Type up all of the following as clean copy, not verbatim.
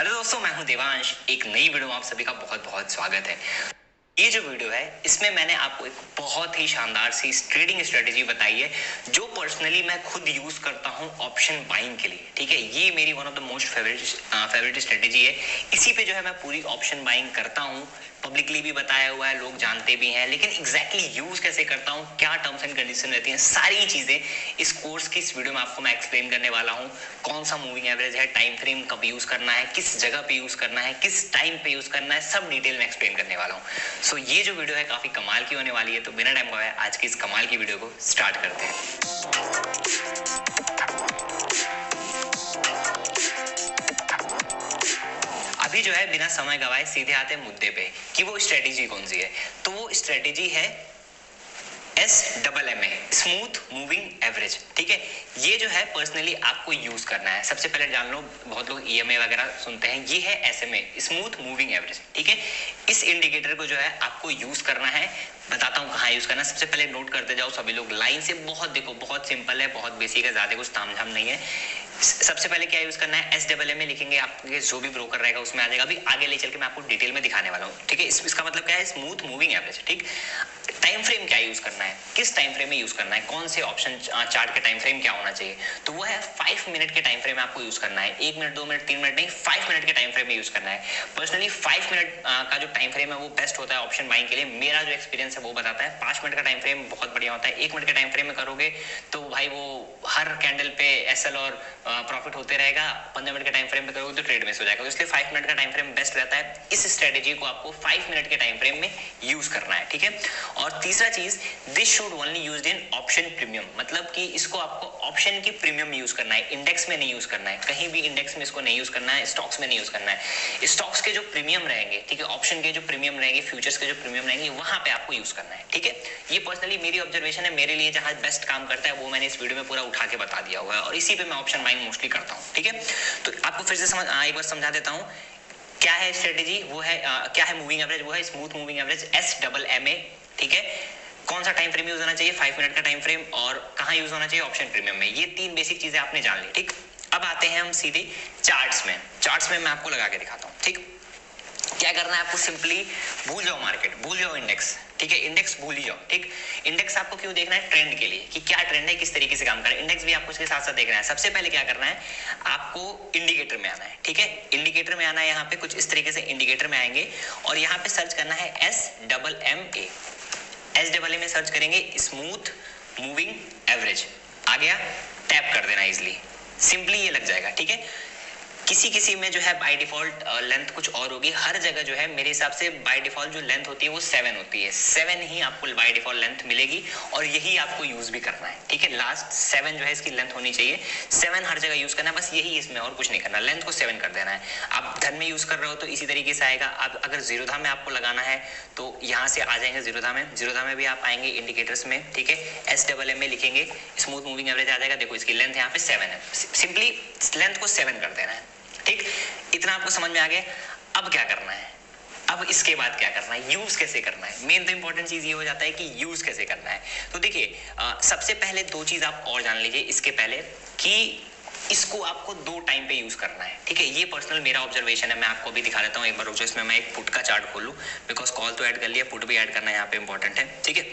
Hello दोस्तों, मैं हूं देवांश। एक नई वीडियो में आप सभी का बहुत बहुत स्वागत है। ये जो वीडियो है इसमें मैंने आपको एक बहुत ही शानदार सी ट्रेडिंग स्ट्रेटेजी बताई है जो पर्सनली मैं खुद यूज करता हूं ऑप्शन बाइंग के लिए। ठीक है, ये मेरी one of the most favourite strategy है। इसी पे जो है मैं पूरी ऑप्शन बाइंग करता हूं, पब्लिकली भी बताया हुआ है, लोग जानते भी हैं, लेकिन एग्जैक्टली यूज कैसे करता हूं, क्या टर्म्स एंड कंडीशन रहती हैं, सारी चीजें इस कोर्स की इस वीडियो में आपको मैं एक्सप्लेन करने वाला हूं। कौन सा मूविंग एवरेज है, टाइम फ्रेम कब यूज करना है, किस जगह पे यूज करना है, किस टाइम पे यूज करना है, सब डिटेल में एक्सप्लेन करने वाला हूं। सो ये जो वीडियो है काफी कमाल की होने वाली है, तो बिना टाइम गवाए आज की इस कमाल की वीडियो को स्टार्ट करते हैं। अभी जो है बिना समय गवाए सीधे आते हैं मुद्दे पे कि वो स्ट्रेटेजी कौन सी है। तो वो स्ट्रेटेजी है SMMA, स्मूथ मूविंग एवरेज। ठीक है, ये जो है पर्सनली आपको यूज करना है। सबसे पहले जान लो, बहुत लोग EMA वगैरह सुनते हैं, ये है SMA, स्मूथ मूविंग एवरेज। ठीक है, इस इंडिकेटर को जो है आपको यूज करना है। बताता हूँ कहाँ यूज करना है। सबसे पहले नोट करते जाओ सभी लोग लाइन से। बहुत देखो, बहुत सिंपल है, बहुत बेसिक है, ज्यादा कुछ तामझाम नहीं है। सबसे पहले क्या यूज करना है, SMMA लिखेंगे, आपके जो भी ब्रोकर रहेगा उसमें आ जाएगा। अभी आगे ले चल के मैं आपको डिटेल में दिखाने वाला हूँ। ठीक है, इसका मतलब क्या है, स्मूथ मूविंग एवरेज। ठीक, टाइम फ्रेम क्या यूज करना है, किस टाइम फ्रेम में यूज करना है, कौन से ऑप्शन चार्ट के टाइम फ्रेम क्या होना चाहिए, तो वो है 5 मिनट के टाइम फ्रेम में आपको यूज करना है। 1 मिनट, 2 मिनट, 3 मिनट नहीं, 5 मिनट के टाइम फ्रेम में यूज करना है। पर्सनली 5 मिनट का जो टाइम फ्रेम है वो बेस्ट होता है ऑप्शन बाइंग के लिए। मेरा जो एक्सपीरियंस है वो बताता है 5 मिनट का टाइम फ्रेम बहुत बढ़िया होता है। 1 मिनट के टाइम फ्रेम में करोगे तो भाई वो हर कैंडल पे SL और प्रॉफिट होते रहेगा। 15 मिनट के टाइम फ्रेम पे करोगे तो ट्रेड मिस हो जाएगा। तो इसलिए 5 मिनट का टाइम फ्रेम बेस्ट रहता है। इस स्ट्रेटेजी को आपको 5 मिनट के टाइम फ्रेम में यूज करना है। ठीक है, और तीसरा चीज, this should only used in option premium, मतलब कि इसको आपको ऑप्शन की प्रीमियम में यूज करना है, इंडेक्स में नहीं यूज करना है। कहीं भी इंडेक्स में इसको नहीं यूज करना है, स्टॉक्स में नहीं यूज करना है। स्टॉक्स के जो प्रीमियम रहेंगे, ठीक है, ऑप्शन के जो प्रीमियम रहेंगे, फ्यूचर्स के जो प्रीमियम रहेंगे, वहां पे आपको यूज करना है। ठीक है, ये पर्सनली मेरी ऑब्जर्वेशन है, मेरे लिए जहां बेस्ट काम करता है वो मैंने इस वीडियो में पूरा उठा के बता दिया हुआ है, और इसी पे मैं ऑप्शन बाइंग मोस्टली करता हूँ। ठीक है, तो आपको फिर से एक बार समझा देता हूँ क्या है स्ट्रेटेजी। वो है क्या है मूविंग एवरेज, वो है स्मूथ मूविंग एवरेज, SMMA। ठीक है, कौन सा टाइम फ्रेम यूज होना चाहिए, 5 मिनट का टाइम फ्रेम, और कहां यूज होना चाहिए, ऑप्शन प्रीमियम में। ये 3 बेसिक चीजें आपने जान ली। ठीक, अब आते हैं हम सीधे चार्ट्स में। चार्ट्स में मैं आपको लगा के दिखाता हूँ। ठीक, क्या करना है आपको, सिंपली भूल जाओ मार्केट, भूल जाओ इंडेक्स। ठीक है, इंडेक्स भूल ही जाओ। ठीक, इंडेक्स आपको क्यों देखना है, ट्रेंड के लिए, कि क्या ट्रेंड है, किस तरीके से काम कर रहा है। इंडेक्स भी आपको इसके साथ साथ देखना है। सबसे पहले क्या करना है, आपको इंडिकेटर में आना है। ठीक है, इंडिकेटर में आना है, यहाँ पे कुछ इस तरीके से इंडिकेटर में आएंगे और यहाँ पे सर्च करना है SMMA। SMMA में सर्च करेंगे स्मूथ मूविंग एवरेज, आ गया, टैप कर देना इजिली, सिंपली ये लग जाएगा। ठीक है, किसी किसी में जो है बाय डिफॉल्ट लेंथ कुछ और होगी। हर जगह जो है मेरे हिसाब से बाय डिफॉल्ट जो लेंथ होती है वो 7 होती है। 7 ही आपको बाय डिफॉल्ट लेंथ मिलेगी और यही आपको यूज भी करना है। ठीक है, लास्ट 7 जो है इसकी लेंथ होनी चाहिए। 7 हर जगह यूज करना है, बस यही इसमें, और कुछ नहीं करना। लेंथ को 7 कर देना है। आप धन में यूज कर रहे हो तो इसी तरीके से आएगा। अब अगर जीरोधा में आपको लगाना है तो यहाँ से आ जाएंगे जीरोधा में। जीरोधा में भी आप आएंगे इंडिकेटर्स में। ठीक है, SMMA लिखेंगे, स्मूथ मूविंग एवरेज आ जाएगा। देखो इसकी लेंथ यहाँ पे 7 है, सिंपली लेंथ को 7 कर देना है। ठीक, इतना आपको समझ में आ गया। अब क्या करना है, अब इसके बाद क्या करना है, यूज कैसे करना है। मेन तो इंपॉर्टेंट चीज ये हो जाता है कि यूज कैसे करना है। तो देखिए, सबसे पहले 2 चीज आप और जान लीजिए इसके पहले, कि इसको आपको 2 टाइम पे यूज करना है। ठीक है, ये पर्सनल मेरा ऑब्जर्वेशन है। मैं आपको भी दिखा देता हूँ एक बार, रुको, इसमें मैं एक पुट का चार्ट खोल लूँ, बिकॉज कॉल तो ऐड कर लिया, पुट भी ऐड करना यहाँ पे इंपॉर्टेंट है। ठीक है,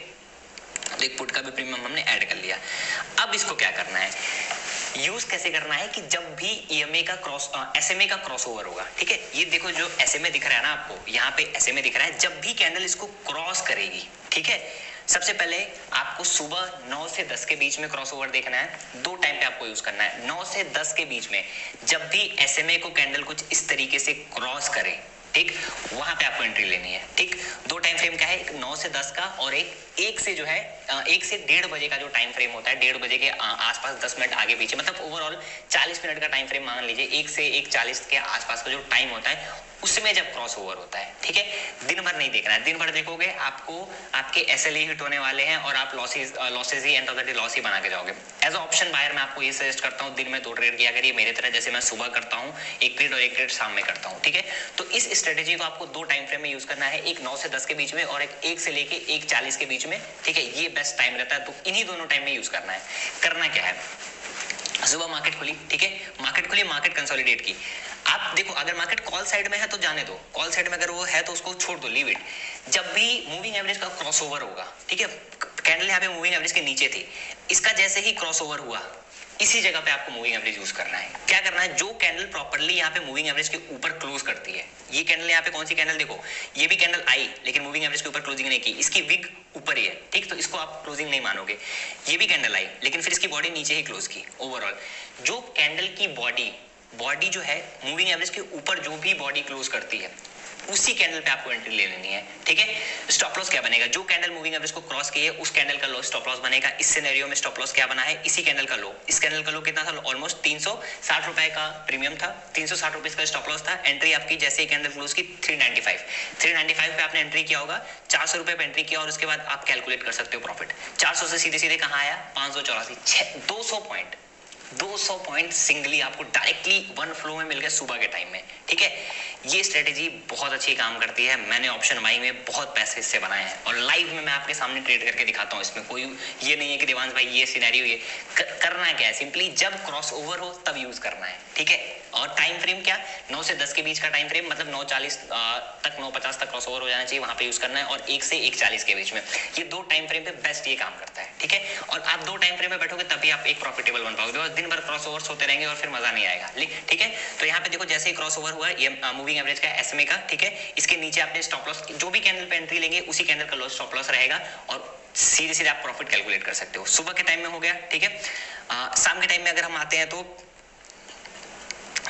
तो एक पुट का भी प्रीमियम हमने ऐड कर लिया। अब इसको क्या करना है, यूज कैसे करना है, कि जब भी SMA का क्रॉसओवर होगा। ठीक है, ये देखो जो SMA दिख रहा है ना आपको, यहाँ पे SMA दिख रहा है, जब भी कैंडल इसको क्रॉस करेगी, ठीक है, सबसे पहले आपको सुबह 9 से 10 के बीच में क्रॉसओवर देखना है। 2 टाइम पे आपको यूज करना है, 9 से 10 के बीच में। जब भी SMA को कैंडल कुछ इस तरीके से क्रॉस करे, ठीक, वहां पे आपको एंट्री लेनी है। ठीक, 2 टाइम फ्रेम का है, एक 9 से 10 का और एक से जो है 1 से 1:30 बजे का जो टाइम फ्रेम होता है। 1:30 बजे के आसपास 10 मिनट आगे पीछे, मतलब ओवरऑल 40 मिनट का टाइम फ्रेम मान लीजिए। 1 से 1:40 के आसपास का जो टाइम होता है उसमें जब क्रॉस ओवर होता है। ठीक है, दिन भर नहीं देखना है। दिन भर देखोगे आपको आपके SLE हिट होने वाले हैं और आप लॉसेज ही end of the day loss ही बना के जाओगे। एज ऑप्शन बायर मैं आपको ये सजेस्ट करता हूँ, दिन में 2 ट्रेड किया करिए मेरे तरह, जैसे मैं सुबह करता हूँ 1 ट्रेड और 1 ट्रेड शाम में करता हूँ। ठीक है, तो इस स्ट्रेटेजी को आपको 2 टाइम फ्रेम में यूज करना है, एक 9 से 10 के बीच में और एक 1 से लेके 1:40 के बीच में। ठीक है, ये बेस्ट टाइम रहता है, तो इन्हीं दोनों टाइम में यूज करना है। करना क्या है, सुबह मार्केट खुली, ठीक है, मार्केट खुली, मार्केट कंसोलिडेट की। आप देखो अगर मार्केट कॉल साइड में है तो जाने दो, कॉल साइड में अगर वो है तो उसको छोड़ दो, लीव इट। जब भी मूविंग एवरेज का क्रॉसओवर होगा, ठीक है, कैंडल यहाँ पे मूविंग एवरेज के नीचे थी, इसका जैसे ही क्रॉसओवर हुआ, इसी जगह पे आपको मूविंग एवरेज यूज करना है। क्या करना है, जो कैंडल प्रॉपर्ली यहाँ पे मूविंग एवरेज के ऊपर क्लोज करती है, ये कैंडल यहाँ पे कौन सी कैंडल, देखो ये भी कैंडल आई लेकिन मूविंग एवरेज के ऊपर क्लोजिंग नहीं की, इसकी विग ऊपर ही है, ठीक, तो इसको आप क्लोजिंग नहीं मानोगे। ये भी कैंडल आई लेकिन फिर इसकी बॉडी नीचे ही क्लोज की। ओवरऑल जो कैंडल की बॉडी जो है मूविंग एवरेज के ऊपर जो भी बॉडी क्लोज करती है, उसी कैंडल पे आपको एंट्री ले लेनी है, ठीक है। स्टॉप लॉस क्या बनेगा, जो कैंडल मूविंग एवरेज को क्रॉस की है उस कैंडल का लो स्टॉप लॉस बनेगा। इस सिनेरियो में स्टॉप लॉस क्या बना है, इसी कैंडल का लो, इस कैंडल का लो कितना था, ऑलमोस्ट 360 रुपए का प्रीमियम था, 360 रुपए का स्टॉप लॉस था। एंट्री आपकी जैसे ही कैंडल क्लोज की 395 पे आपने एंट्री किया होगा, 400 रुपए पे एंट्री किया और उसके बाद आप कैलकुलेट कर सकते हो प्रॉफिट। 400 से सीधे सीधे कहां आया, 584, 200 पॉइंट सिंगली आपको डायरेक्टली वन फ्लो में मिल गया सुबह के टाइम में, ठीक है। ये स्ट्रेटेजी बहुत अच्छी काम करती है। मैंने ऑप्शन बाइंग में बहुत पैसे इससे बनाए हैं और लाइव में मैं आपके सामने ट्रेड करके दिखाता हूँ। इसमें कोई ये नहीं है कि देवांश भाई ये सिनेरियो ये करना क्या है, सिंपली जब क्रॉस ओवर हो तब यूज करना है, ठीक है। और टाइम फ्रेम क्या, 9 से 10 के बीच का टाइम फ्रेम, मतलब 9:40 तक 9:50 तक क्रॉस ओवर हो जाना चाहिए, वहां पे यूज करना है। और 1 से 1:40 के बीच में, ये दो टाइम फ्रेम पे बेस्ट ये काम करता है, ठीक है। और आप दो टाइम फ्रेम में बैठोगे तभी आप एक प्रॉफिटेबल बन पाओगे, और दिन भर क्रॉस ओवर होते रहेंगे और फिर मजा नहीं आएगा, ठीक है। तो यहाँ पे देखो जैसे ही क्रॉस ओवर हुआ ये मूविंग एवरेज का एसएमए का, ठीक है, इसके नीचे आपने स्टॉप लॉस, जो भी कैंडल पे एंट्री लेंगे उसी कैंडल का लॉस स्टॉप लॉस रहेगा और सीधे सीधे आप प्रॉफिट कैलकुलेट कर सकते हो। सुबह के टाइम में हो गया, ठीक है। शाम के टाइम में अगर हम आते हैं तो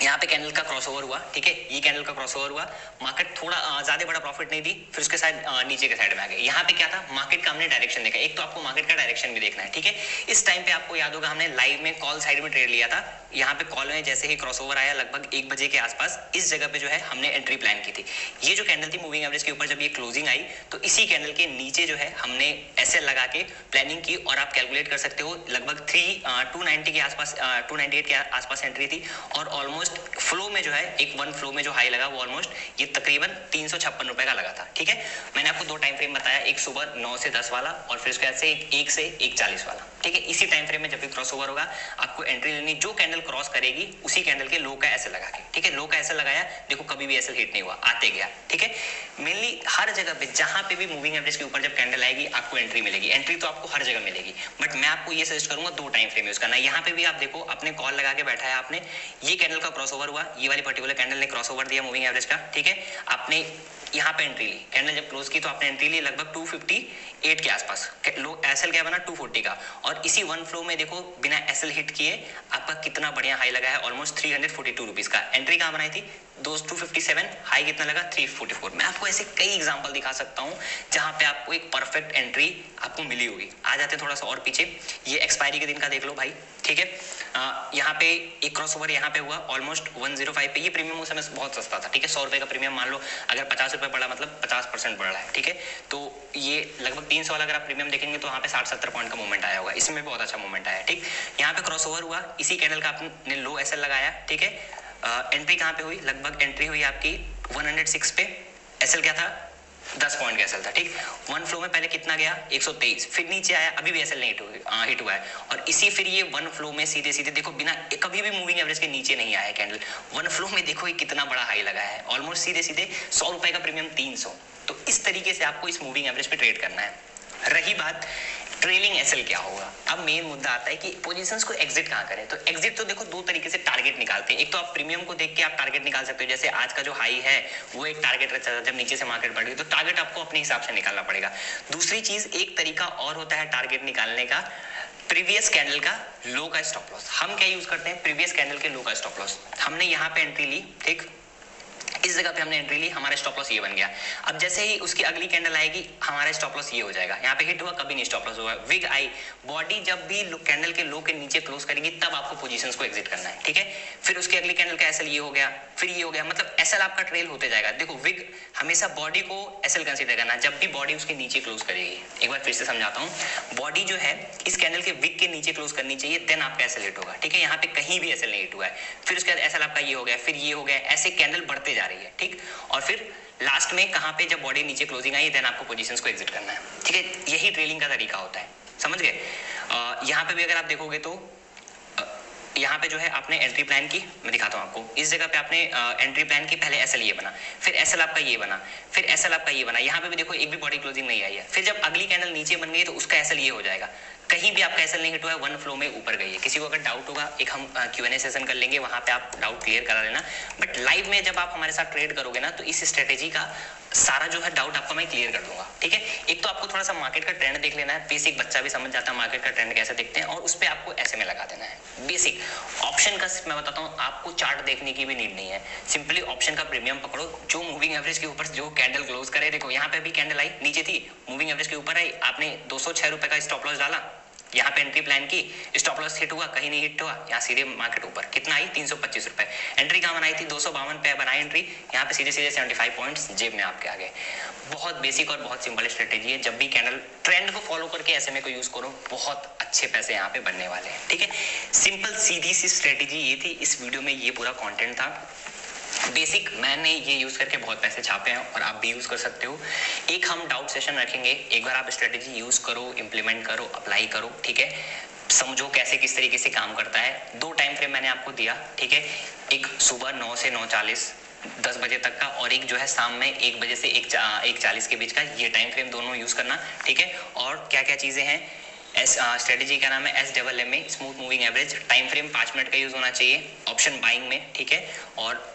यहाँ पे कैंडल का क्रॉसओवर हुआ, ठीक है, ये कैंडल का क्रॉसओवर हुआ, मार्केट थोड़ा ज्यादा बड़ा प्रॉफिट नहीं दी, फिर उसके साइड नीचे के साइड में आ गए। यहाँ पे क्या था, मार्केट का हमने डायरेक्शन देखा, एक तो आपको मार्केट का डायरेक्शन भी देखना है, ठीक है। इस टाइम पे आपको याद होगा हमने लाइव में कॉल साइड में ट्रेड लिया था, यहाँ पे कॉल में जैसे ही क्रॉसओवर आया लगभग 1 बजे के आसपास, इस जगह पे जो है हमने एंट्री प्लान की थी। ये जो कैंडल थी मूविंग एवरेज के ऊपर जब ये क्लोजिंग आई तो इसी कैंडल के नीचे जो है हमने एसएल लगा के प्लानिंग की, और आप कैलकुलेट कर सकते हो लगभग 290 के आसपास 298 के आसपास एंट्री थी, और ऑलमोस्ट फ्लो में जो है एक वन फ्लो में जो हाई लगा वो ऑलमोस्ट ये तकरीबन 356 रुपए का लगा था, ठीक है। मैंने आपको दो टाइम फ्रेम बताया, एक सुबह 9 से 10 वाला और फिर उसके बाद से 1 से 1:40 वाला, ठीक है। इसी टाइम फ्रेम में जब भी क्रॉस ओवर होगा आपको एंट्री लेनी, जो कैंडल क्रॉस करेगी उसी कैंडल के लो का एसएल लगा के, ठीक है। लो का एसएल लगाया, देखो कभी भी एसएल हिट नहीं हुआ, आते गया, ठीक है। मेनली हर जगह पे जहां पे भी मूविंग एवरेज के ऊपर जब कैंडल आएगी आपको एंट्री मिलेगी, एंट्री तो आपको हर जगह मिलेगी, बट मैं आपको ये सजेस्ट करूंगा दो टाइम फ्रेम यूज करना। यहाँ पे भी आप देखो अपने कॉल लगा के बैठा है आपने, ये कैंडल का क्रॉस ओवर हुआ, ये वाली पर्टिकुलर कैंडल ने क्रॉस ओवर दिया मूविंग एवरेज का, ठीक है। आपने यहाँ पे एंट्री ली, कैंडल जब क्लोज की तो आपने एंट्री ली लगभग 258 के आसपास, लो एसएल क्या बना 240 का, और इसी वन फ्लो में देखो बिना एसएल हिट किए आपका कितना बढ़िया हाई लगा है, ऑलमोस्ट 342 रुपीज का। एंट्री कहाँ बनाई थी 257, हाई कितना लगा 344। मैं आपको ऐसे कई एग्जांपल दिखा सकता हूँ जहां पे आपको एक परफेक्ट एंट्री आपको मिली होगी। आ जाते हैं थोड़ा सा और पीछे, ये एक्सपायरी के दिन का देख लो भाई, ठीक है। यहाँ पे एक क्रॉस ओवर यहाँ पे हुआ ऑलमोस्ट 105 पे, ये प्रीमियम उस समय बहुत सस्ता था, ठीक है। 100 रुपए का प्रीमियम मान लो, अगर 50 रुपए बढ़ा मतलब 50% बढ़ रहा है, ठीक है। तो ये लगभग 300 वाला अगर आप प्रीमियम देखेंगे तो वहाँ पे 60-70 पॉइंट का मूवमेंट आया होगा, इसमें बहुत अच्छा मूवमेंट आया, ठीक। यहाँ पे क्रॉस ओवर हुआ, इसी कैंडल का आपने लो एसएल लगाया, ठीक है। एंट्री कहाँ पे हुई, लगभग एंट्री हुई आपकी 106 पे, एसएल क्या था 10 पॉइंट का एसएल था, ठीक। वन फ्लो में पहले कितना गया 123, फिर नीचे आया, अभी भी एसएल नहीं हिट हुआ है, और इसी फिर ये वन फ्लो में सीधे सीधे देखो बिना कभी भी मूविंग एवरेज के नीचे नहीं आया कैंडल, वन फ्लो में देखो ये कितना बड़ा हाई लगा है, ऑलमोस्ट सीधे सीधे 100 रुपए का प्रीमियम 300। तो इस तरीके से आपको इस मूविंग एवरेज पे ट्रेड करना है। रही बात ट्रेलिंग एसएल क्या होगा, अब मेन मुद्दा आता है कि पोजीशंस को एग्जिट कहां करें। तो एग्जिट तो देखो दो तरीके से टारगेट निकालते हैं, एक तो आप प्रीमियम को देख के आप टारगेट निकाल सकते हो, जैसे आज का जो हाई है वो एक टारगेट रहता है, जब नीचे से मार्केट बढ़ गई तो टारगेट आपको अपने हिसाब से निकालना पड़ेगा। दूसरी चीज एक तरीका और होता है टारगेट निकालने का, प्रीवियस कैंडल का लो का स्टॉप लॉस। हम क्या यूज करते हैं, प्रीवियस कैंडल के लो का स्टॉप लॉस। हमने यहाँ पे एंट्री ली, ठीक, इस जगह पे हमने एंट्री ली, हमारा स्टॉप लॉस ये बन गया। अब जैसे ही उसकी अगली कैंडल आएगी हमारा स्टॉप लॉस ये हो जाएगा, यहाँ पे हिट हुआ कभी नहीं स्टॉप लॉस हुआ, विग आई, बॉडी जब भी कैंडल के लो के नीचे क्लोज करेगी तब आपको पोजीशंस को एग्जिट करना है, ठीक है। फिर उसकी अगली कैंडल का एसएल ये हो गया, फिर ये हो गया, मतलब एसएल आपका ट्रेल होते जाएगा। देखो विग हमेशा बॉडी को एसएल कंसीडर करना, जब भी बॉडी उसके नीचे क्लोज करेगी। एक बार फिर से समझाता हूँ, बॉडी जो है इस कैंडल के विग के नीचे क्लोज करनी चाहिए, देन आपका एसएल हिट होगा, ठीक है। यहाँ पे कहीं भी एसएल नहीं हिट हुआ है, फिर उसके बाद एसएल आपका ये हो गया, फिर ये हो गया, ऐसे कैंडल बढ़ते जा रही है, ठीक। और फिर लास्ट में कहां पे जब बॉडी नीचे क्लोजिंग आई देन आपको पोजीशंस को एग्जिट करना है, ठीक है। यही ट्रेलिंग का तरीका होता है, समझ गए। यहां पे भी अगर आप देखोगे तो यहाँ पे जो है आपने एंट्री प्लान की, मैं दिखाता हूँ आपको। इस जगह पे आपने एंट्री प्लान की, पहले एसएल ये बना, फिर एसएल आपका ये बना, फिर एसएल आपका ये बना। यहाँ पे भी देखो एक भी बॉडी क्लोजिंग नहीं आई है। फिर जब अगली कैंडल नीचे बन गई तो उसका एसएल ये हो जाएगा। कहीं भी आपका एसएल नहीं हिट हुआ है, वन फ्लो में ऊपर गई है। किसी को अगर डाउट होगा, एक हम Q&A सेशन कर लेंगे, वहां पे आप डाउट क्लियर करा लेना। बट लाइव में जब आप हमारे साथ ट्रेड करोगे ना, तो इस स्ट्रेटेजी का सारा जो है डाउट आपको मैं क्लियर कर दूंगा, ठीक है। एक तो आपको थोड़ा सा मार्केट का ट्रेंड देख लेना है, बेसिक बच्चा भी समझ जाता है मार्केट का ट्रेंड कैसे देखते हैं, और उस पर आपको ऐसे में लगा देना है बेसिक। ऑप्शन का मैं बताता हूँ, आपको चार्ट देखने की भी नीड नहीं है, सिंपली ऑप्शन का प्रीमियम पकड़ो। जो मूविंग एवरेज के ऊपर जो कैंडल क्लोज करे, देखो यहाँ पे भी कैंडल आई, नीचे थी, मूविंग एवरेज के ऊपर आई, आपने 206 रुपए का स्टॉप लॉस डाला, यहाँ पे एंट्री प्लान की, स्टॉप लॉस हिट हुआ, कहीं नहीं हिट हुआ, यहाँ सीधे मार्केट ऊपर कितना आई, 325 रुपए। एंट्री कहाँ बनाई थी, 252 पे बनाई एंट्री, यहाँ पे सीधे सीधे 75 पॉइंट्स जेब में आपके आ गए। बहुत बेसिक और बहुत सिंपल स्ट्रेटेजी है। जब भी कैंडल ट्रेंड को फॉलो करके एसएमए को यूज करो, बहुत अच्छे पैसे यहाँ पे बनने वाले हैं, ठीक है। सिंपल सीधी सी स्ट्रेटेजी ये थी। इस वीडियो में ये पूरा कॉन्टेंट था बेसिक। मैंने ये यूज करके बहुत पैसे छापे हैं और आप भी यूज कर सकते हो। एक हम डाउट सेशन रखेंगे, एक बार आप स्ट्रेटेजी यूज करो, इंप्लीमेंट करो, अप्लाई करो, ठीक है। समझो कैसे किस तरीके से काम करता है। 2 टाइम फ्रेम मैंने आपको दिया, ठीक है। एक सुबह 9 से 9:40 10 बजे तक का, और एक जो है शाम में 1 बजे से 1:40 के बीच का। ये टाइम फ्रेम दोनों यूज करना, ठीक है। और क्या क्या चीजें हैं, स्ट्रेटेजी का नाम है SMMA, smooth moving average. Time frame 5 minute का यूज होना चाहिए ऑप्शन बाइंग में, ठीक है। और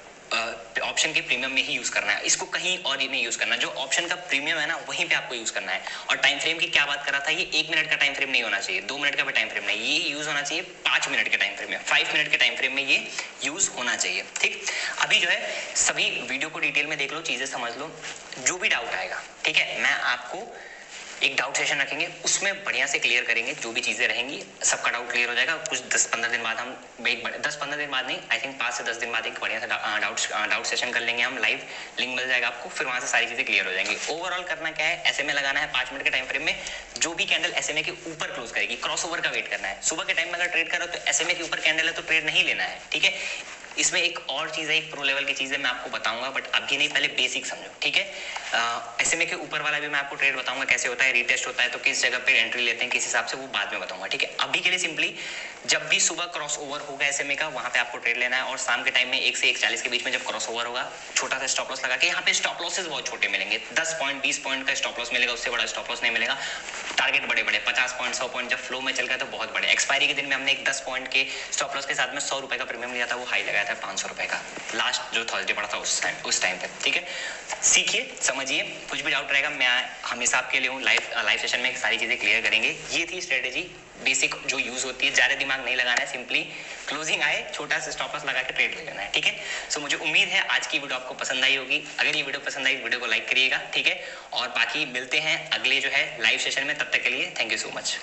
ऑप्शन के प्रीमियम में ही यूज करना है, इसको कहीं और ही नहीं यूज करना। जो ऑप्शन का प्रीमियम है ना, वहीं पे आपको यूज करना है। और टाइम फ्रेम की क्या बात कर रहा था, ये 1 मिनट का टाइम फ्रेम नहीं होना चाहिए, 2 मिनट का भी टाइम फ्रेम नहीं, ये यूज होना चाहिए 5 मिनट के टाइम फ्रेम में, 5 मिनट के टाइम फ्रेम में ये यूज होना चाहिए, ठीक। अभी जो है सभी वीडियो को डिटेल में देख लो, चीजें समझ लो, जो भी डाउट आएगा, ठीक है, मैं आपको एक डाउट सेशन रखेंगे, उसमें बढ़िया से क्लियर करेंगे। जो भी चीजें रहेंगी सबका डाउट क्लियर हो जाएगा। कुछ 10-15 दिन बाद हम 10-15 दिन बाद नहीं, आई थिंक 5 से 10 दिन बाद एक बढ़िया सा डाउट सेशन कर लेंगे हम लाइव। लिंक मिल जाएगा आपको, फिर वहां से सारी चीजें क्लियर हो जाएंगी। ओवरऑल करना क्या है, एसएमए लगाना है 5 मिनट के टाइम फ्रेम में। जो भी कैंडल एसएमए के ऊपर क्लोज करेगी, क्रॉसओवर का वेट करना है। सुबह के टाइम में अगर ट्रेड करो तो एसएमए के ऊपर कैंडल है तो ट्रेड नहीं लेना है, ठीक है। इसमें एक और चीज है, एक प्रो लेवल की चीज है, मैं आपको बताऊंगा, बट अभी नहीं, पहले बेसिक समझो, ठीक है। एसएमए के ऊपर वाला भी मैं आपको ट्रेड बताऊंगा कैसे होता है, रीटेस्ट होता है तो किस जगह पे एंट्री लेते हैं, किस हिसाब से, वो बाद में बताऊंगा, ठीक है। अभी के लिए सिंपली जब भी सुबह क्रॉस ओवर होगा एसएमए का, वहां पे आपको ट्रेड लेना है। और शाम के टाइम में 1 से 1:40 के बीच में जब क्रॉस ओवर होगा, छोटा सा स्टॉप लॉस लगा के, यहाँ पे स्टॉप लॉसेस बहुत छोटे मिलेंगे, 10 पॉइंट 20 पॉइंट का स्टॉप लॉस मिलेगा, उससे बड़ा स्टॉप लॉस नहीं मिलेगा। टारगेट बड़े बड़े 50 पॉइंट 100 पॉइंट जब फ्लो में चल गया तो बहुत बड़े। एक्सपायरी के दिन में हमने एक 10 पॉइंट के स्टॉप लॉस के साथ में 100 रुपए का प्रीमियम लिया था, वो हाई लगाया था 500 रुपए का, लास्ट जो थर्सडे पड़ा था उस टाइम पे, ठीक है। सीखिए, समझिए, कुछ भी डाउट रहेगा मैं हमेशा आपके लिए हूँ। लाइव सेशन में सारी चीजें क्लियर करेंगे। ये थी स्ट्रेटेजी बेसिक जो यूज होती है, ज्यादा दिमाग नहीं लगाना है, सिंपली क्लोजिंग आए छोटा सा स्टॉप लॉस लगा के ट्रेड ले लेना है, ठीक है। सो मुझे उम्मीद है आज की वीडियो आपको पसंद आई होगी। अगर ये वीडियो पसंद आई, वीडियो को लाइक करिएगा, ठीक है। और बाकी मिलते हैं अगले जो है लाइव सेशन में, तब तक के लिए थैंक यू सो मच।